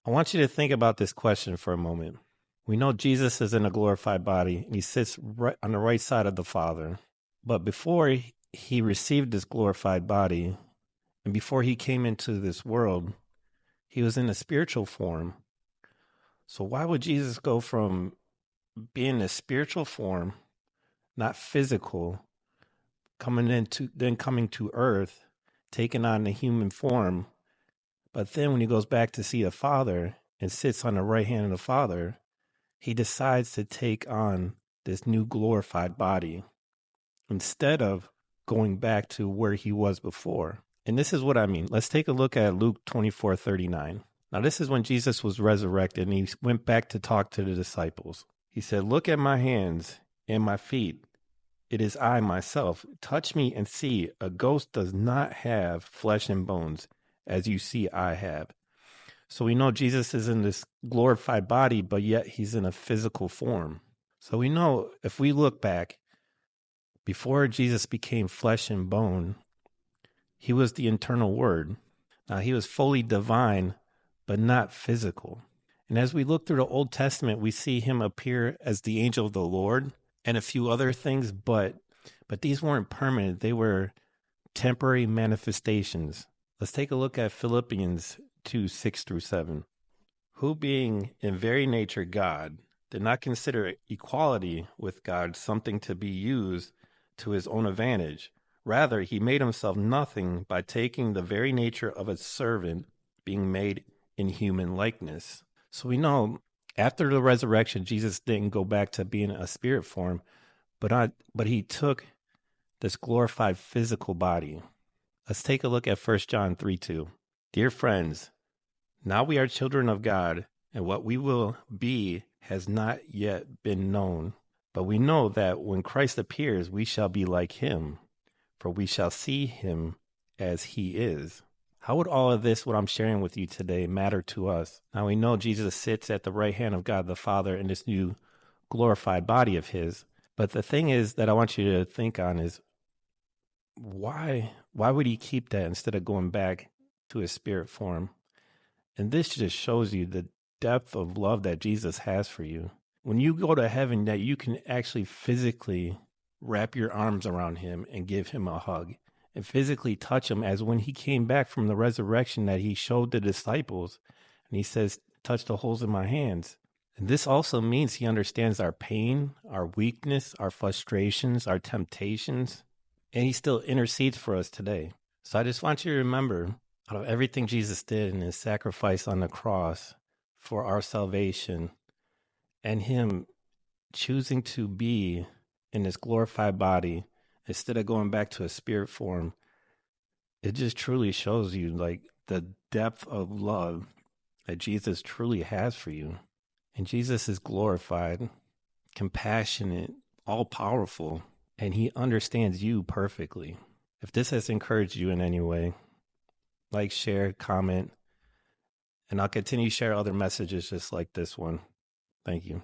I want you to think about this question for a moment. We know Jesus is in a glorified body, and he sits right on the right side of the Father. But before he received this glorified body, and before he came into this world, he was in a spiritual form. So why would Jesus go from being a spiritual form, not physical, coming to earth, taking on the human form, but then when he goes back to see the Father and sits on the right hand of the Father, he decides to take on this new glorified body instead of going back to where he was before. And this is what I mean. Let's take a look at Luke 24:39. Now, this is when Jesus was resurrected and he went back to talk to the disciples. He said, "Look at my hands and my feet. It is I myself. Touch me and see. A ghost does not have flesh and bones, as you see I have." So we know Jesus is in this glorified body, but yet he's in a physical form. So we know if we look back, before Jesus became flesh and bone, he was the eternal Word. Now, he was fully divine, but not physical. And as we look through the Old Testament, we see him appear as the angel of the Lord and a few other things, but these weren't permanent. They were temporary manifestations. Let's take a look at Philippians 2:6-7. Who being in very nature God, did not consider equality with God something to be used to his own advantage. Rather, he made himself nothing by taking the very nature of a servant, being made in human likeness. So we know after the resurrection, Jesus didn't go back to being a spirit form, but he took this glorified physical body. Let's take a look at 1 John 3:2. Dear friends, now we are children of God, and what we will be has not yet been known. But we know that when Christ appears, we shall be like him, for we shall see him as he is. How would all of this, what I'm sharing with you today, matter to us? Now we know Jesus sits at the right hand of God the Father in this new glorified body of his. But the thing is that I want you to think on is, why would he keep that instead of going back to his spirit form? And this just shows you the depth of love that Jesus has for you. When you go to heaven, that you can actually physically wrap your arms around him and give him a hug and physically touch him, as when he came back from the resurrection that he showed the disciples. And he says, touch the holes in my hands. And this also means he understands our pain, our weakness, our frustrations, our temptations, and he still intercedes for us today. So I just want you to remember, out of everything Jesus did in his sacrifice on the cross for our salvation, and him choosing to be in this glorified body instead of going back to a spirit form, it just truly shows you like the depth of love that Jesus truly has for you. And Jesus is glorified, compassionate, all powerful, and he understands you perfectly. If this has encouraged you in any way, like, share, comment, and I'll continue to share other messages just like this one. Thank you.